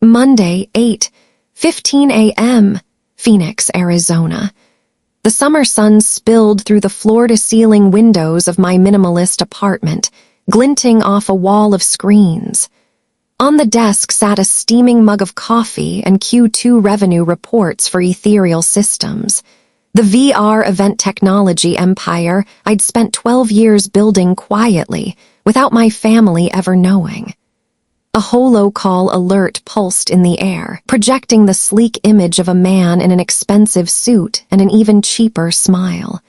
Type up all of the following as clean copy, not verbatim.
Monday, 8:15 a.m., Phoenix, Arizona. The summer sun spilled through the floor-to-ceiling windows of my minimalist apartment, glinting off a wall of screens. On the desk sat a steaming mug of coffee and Q2 revenue reports for Ethereal Systems, the VR event technology empire I'd spent 12 years building quietly, without my family ever knowing. A holocall alert pulsed in the air, projecting the sleek image of a man in an expensive suit and an even cheaper smile.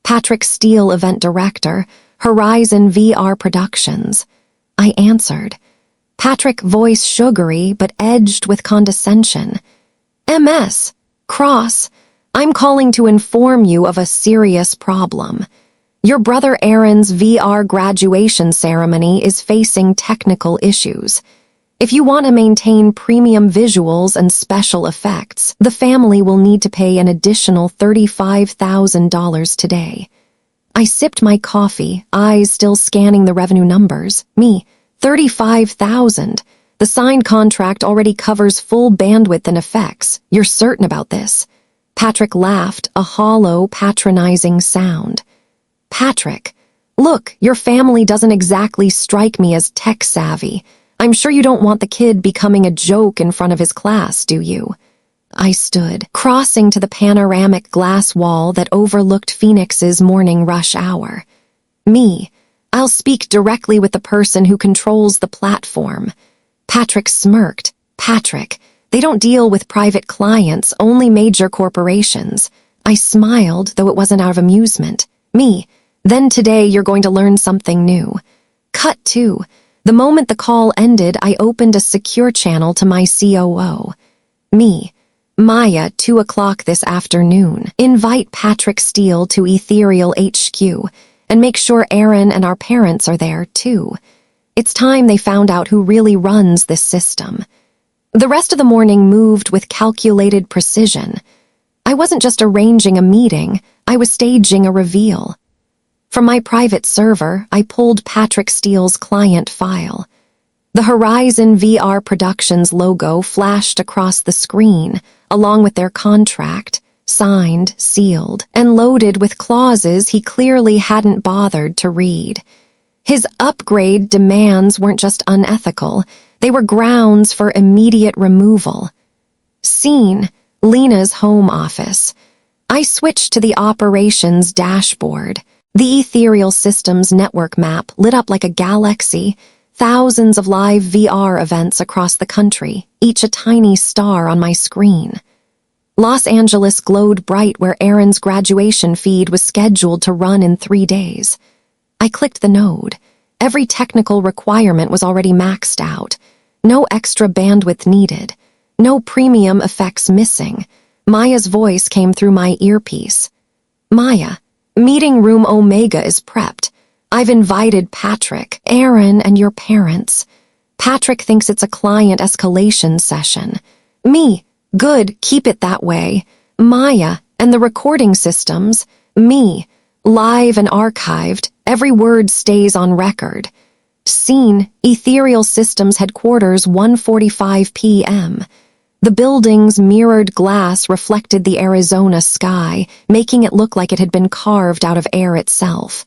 Patrick Steele, event director, Horizon VR Productions. I answered. Patrick, voice sugary but edged with condescension. MS, Cross, I'm calling to inform you of a serious problem. Your brother Aaron's VR graduation ceremony is facing technical issues. If you want to maintain premium visuals and special effects, the family will need to pay an additional $35,000 today. I sipped my coffee, eyes still scanning the revenue numbers. Me, $35,000. The signed contract already covers full bandwidth and effects. You're certain about this? Patrick laughed, a hollow, patronizing sound. Patrick, look, your family doesn't exactly strike me as tech-savvy. I'm sure you don't want the kid becoming a joke in front of his class, do you? I stood, crossing to the panoramic glass wall that overlooked Phoenix's morning rush hour. Me, I'll speak directly with the person who controls the platform. Patrick smirked. Patrick, they don't deal with private clients, only major corporations. I smiled, though it wasn't out of amusement. Me, then today you're going to learn something new. Cut 2. The moment the call ended, I opened a secure channel to my COO. Me, Maya, 2 o'clock this afternoon. Invite Patrick Steele to Ethereal HQ, and make sure Aaron and our parents are there, too. It's time they found out who really runs this system. The rest of the morning moved with calculated precision. I wasn't just arranging a meeting, I was staging a reveal. From my private server, I pulled Patrick Steele's client file. The Horizon VR Productions logo flashed across the screen, along with their contract, signed, sealed, and loaded with clauses he clearly hadn't bothered to read. His upgrade demands weren't just unethical, they were grounds for immediate removal. Scene, Lena's home office. I switched to the operations dashboard. The Ethereal Systems network map lit up like a galaxy, thousands of live VR events across the country, each a tiny star on my screen. Los Angeles glowed bright where Aaron's graduation feed was scheduled to run in 3 days. I clicked the node. Every technical requirement was already maxed out. No extra bandwidth needed. No premium effects missing. Maya's voice came through my earpiece. Maya, Meeting Room Omega is prepped. I've invited Patrick, Aaron, and your parents. Patrick thinks it's a client escalation session. Me, good, keep it that way. Maya, and the recording systems. Me, live and archived, every word stays on record. Scene, Ethereal Systems Headquarters, 1:45 p.m. The building's mirrored glass reflected the Arizona sky, making it look like it had been carved out of air itself.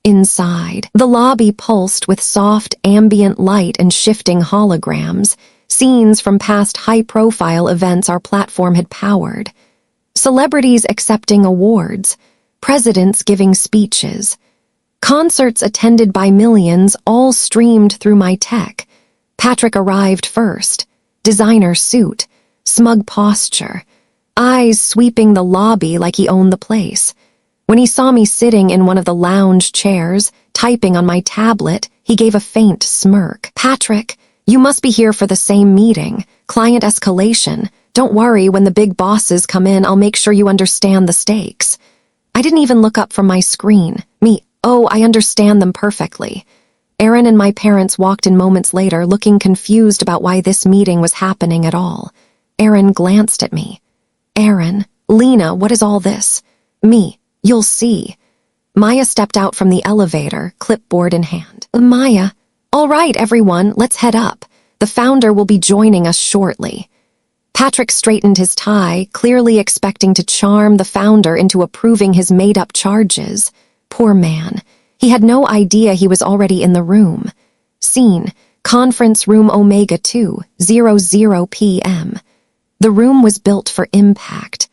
Inside, the lobby pulsed with soft, ambient light and shifting holograms, scenes from past high-profile events our platform had powered. Celebrities accepting awards, presidents giving speeches, concerts attended by millions, all streamed through my tech. Patrick arrived first. Designer suit, smug posture, eyes sweeping the lobby like he owned the place. When he saw me sitting in one of the lounge chairs, typing on my tablet, he gave a faint smirk. Patrick, you must be here for the same meeting. Client escalation. Don't worry, when the big bosses come in, I'll make sure you understand the stakes. I didn't even look up from my screen. Oh, I understand them perfectly. Aaron and my parents walked in moments later, looking confused about why this meeting was happening at all. Aaron glanced at me. Aaron, Lena, what is all this? Me, you'll see. Maya stepped out from the elevator, clipboard in hand. Maya, all right, everyone, let's head up. The founder will be joining us shortly." Patrick straightened his tie, clearly expecting to charm the founder into approving his made-up charges. Poor man. He had no idea he was already in the room. Scene: Conference Room Omega 2, 00 p.m. The room was built for impact.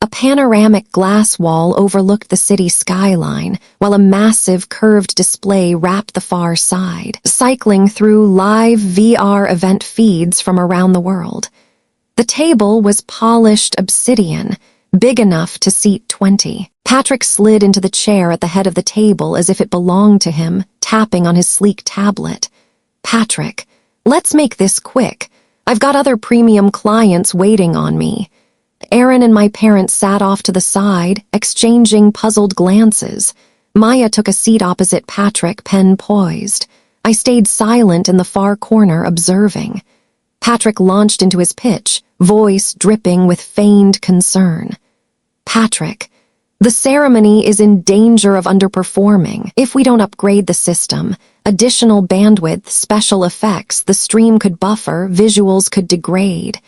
A panoramic glass wall overlooked the city skyline, while a massive curved display wrapped the far side, cycling through live VR event feeds from around the world. The table was polished obsidian, big enough to seat 20. Patrick slid into the chair at the head of the table as if it belonged to him, tapping on his sleek tablet. "Patrick, let's make this quick. I've got other premium clients waiting on me." Aaron and my parents sat off to the side, exchanging puzzled glances. Maya took a seat opposite Patrick, pen poised. I stayed silent in the far corner, observing. Patrick launched into his pitch, voice dripping with feigned concern. "Patrick, the ceremony is in danger of underperforming. If we don't upgrade the system, additional bandwidth, special effects, the stream could buffer, visuals could degrade.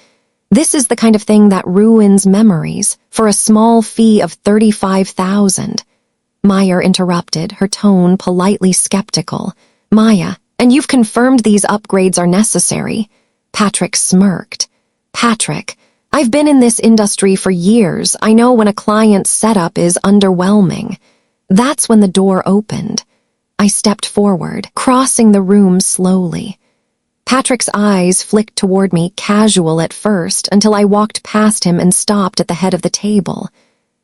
This is the kind of thing that ruins memories for a small fee of $35,000. Meyer interrupted, her tone politely skeptical. "Maya, and you've confirmed these upgrades are necessary?" Patrick smirked. "Patrick, I've been in this industry for years. I know when a client's setup is underwhelming." That's when the door opened. I stepped forward, crossing the room slowly. Patrick's eyes flicked toward me, casual at first, until I walked past him and stopped at the head of the table.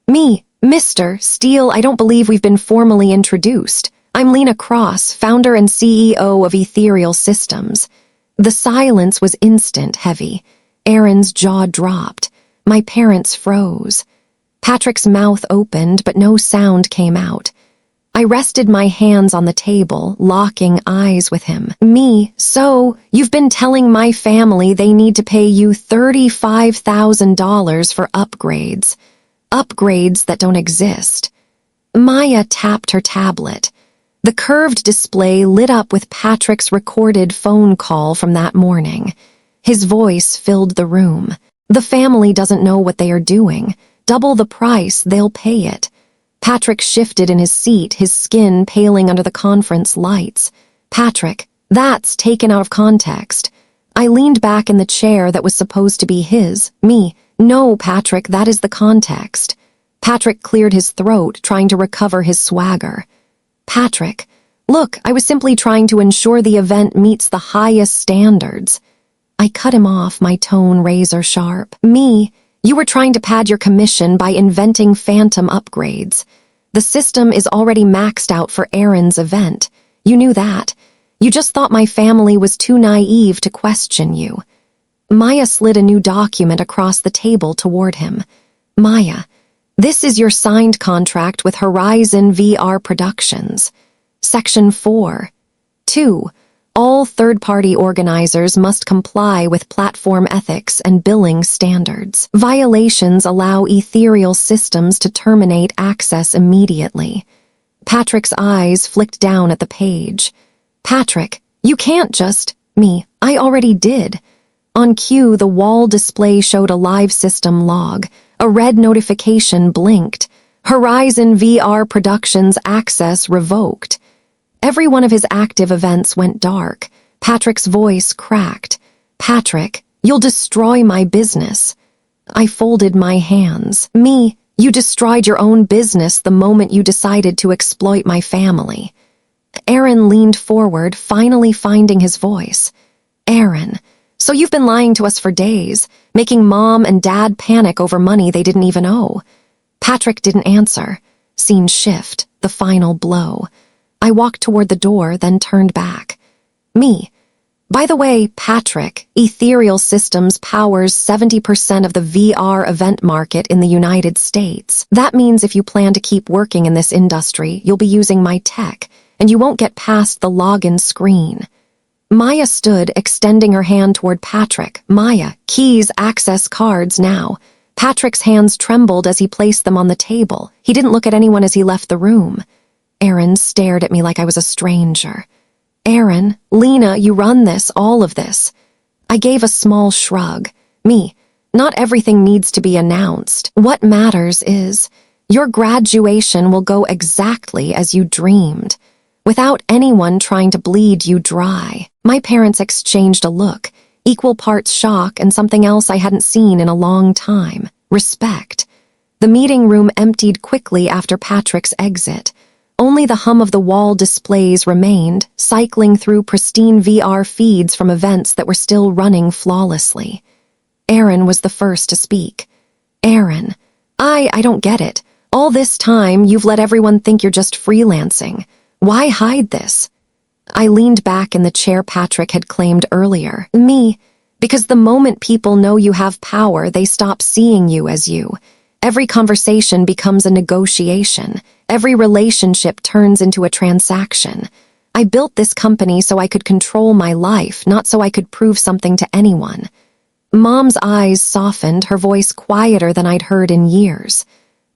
"Me, Mr. Steele, I don't believe we've been formally introduced. I'm Lena Cross, founder and CEO of Ethereal Systems." The silence was instant, heavy. Aaron's jaw dropped. My parents froze. Patrick's mouth opened, but no sound came out. I rested my hands on the table, locking eyes with him. "Me, so you've been telling my family they need to pay you $35,000 for upgrades. Upgrades that don't exist." Maya tapped her tablet. The curved display lit up with Patrick's recorded phone call from that morning. His voice filled the room. "The family doesn't know what they are doing. Double the price, they'll pay it." Patrick shifted in his seat, his skin paling under the conference lights. "Patrick, that's taken out of context." I leaned back in the chair that was supposed to be his. "Me, no, Patrick, that is the context." Patrick cleared his throat, trying to recover his swagger. "Patrick, look, I was simply trying to ensure the event meets the highest standards." I cut him off, my tone razor sharp. "Me, you were trying to pad your commission by inventing phantom upgrades. The system is already maxed out for Aaron's event. You knew that. You just thought my family was too naive to question you." Maya slid a new document across the table toward him. "Maya, this is your signed contract with Horizon VR Productions. Section 4. 2. All third-party organizers must comply with platform ethics and billing standards. Violations allow Ethereal Systems to terminate access immediately." Patrick's eyes flicked down at the page. "Patrick, you can't just..." "Me, I already did." On cue, the wall display showed a live system log. A red notification blinked. "Horizon VR Productions access revoked." Every one of his active events went dark. Patrick's voice cracked. "Patrick, you'll destroy my business." I folded my hands. "Me, you destroyed your own business the moment you decided to exploit my family." Aaron leaned forward, finally finding his voice. "Aaron, so you've been lying to us for days, making Mom and Dad panic over money they didn't even owe." Patrick didn't answer. Scene shift, the final blow. I walked toward the door, then turned back. "Me. By the way, Patrick, Ethereal Systems powers 70% of the VR event market in the United States. That means if you plan to keep working in this industry, you'll be using my tech, and you won't get past the login screen." Maya stood, extending her hand toward Patrick. "Maya, keys, access cards now." Patrick's hands trembled as he placed them on the table. He didn't look at anyone as he left the room. Aaron stared at me like I was a stranger. "Aaron, Lena, you run this, all of this." I gave a small shrug. Me, not everything needs to be announced. What matters is, your graduation will go exactly as you dreamed, without anyone trying to bleed you dry. My parents exchanged a look, equal parts shock and something else I hadn't seen in a long time, respect. The meeting room emptied quickly after Patrick's exit. Only the hum of the wall displays remained, cycling through pristine VR feeds from events that were still running flawlessly. Aaron was the first to speak. Aaron, I don't get it. All this time, you've let everyone think you're just freelancing. Why hide this? I leaned back in the chair Patrick had claimed earlier. Me, because the moment people know you have power, they stop seeing you as you. Every conversation becomes a negotiation. Every relationship turns into a transaction. I built this company so I could control my life, not so I could prove something to anyone. Mom's eyes softened, her voice quieter than I'd heard in years.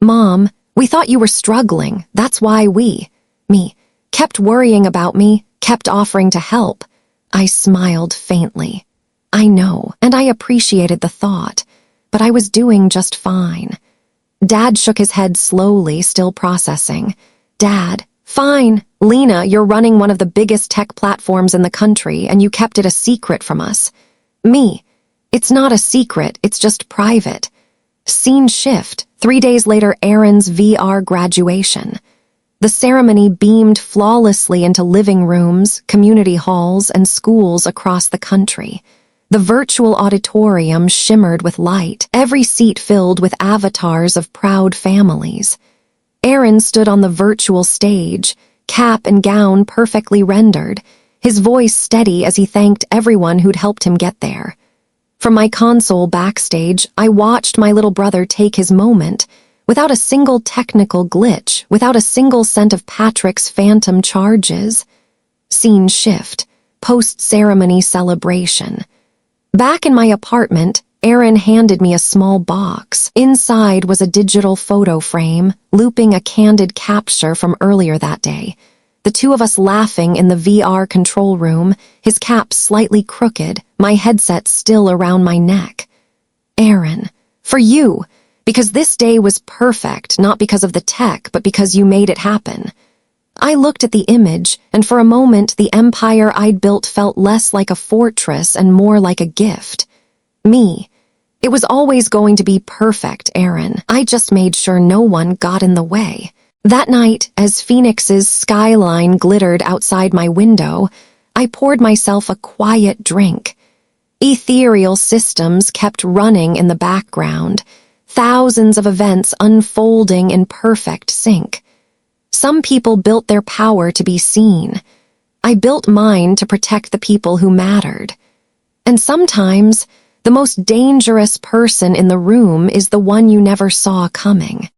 Mom, we thought you were struggling. That's why me, kept worrying about me, kept offering to help. I smiled faintly. I know, and I appreciated the thought, but I was doing just fine. Dad shook his head slowly, still processing. Dad, fine. Lena, you're running one of the biggest tech platforms in the country, and you kept it a secret from us. Me, it's not a secret, it's just private. Scene shift. 3 days later, Aaron's VR graduation. The ceremony beamed flawlessly into living rooms, community halls, and schools across the country. The virtual auditorium shimmered with light, every seat filled with avatars of proud families. Aaron stood on the virtual stage, cap and gown perfectly rendered, his voice steady as he thanked everyone who'd helped him get there. From my console backstage, I watched my little brother take his moment, without a single technical glitch, without a single cent of Patrick's phantom charges. Scene shift, post-ceremony celebration. Back in my apartment, Aaron handed me a small box. Inside was a digital photo frame, looping a candid capture from earlier that day. The two of us laughing in the VR control room, his cap slightly crooked, my headset still around my neck. Aaron, for you, because this day was perfect, not because of the tech, but because you made it happen. I looked at the image, and for a moment the empire I'd built felt less like a fortress and more like a gift. Me. It was always going to be perfect, Aaron. I just made sure no one got in the way. That night, as Phoenix's skyline glittered outside my window, I poured myself a quiet drink. Ethereal systems kept running in the background, thousands of events unfolding in perfect sync. Some people built their power to be seen. I built mine to protect the people who mattered. And sometimes, the most dangerous person in the room is the one you never saw coming.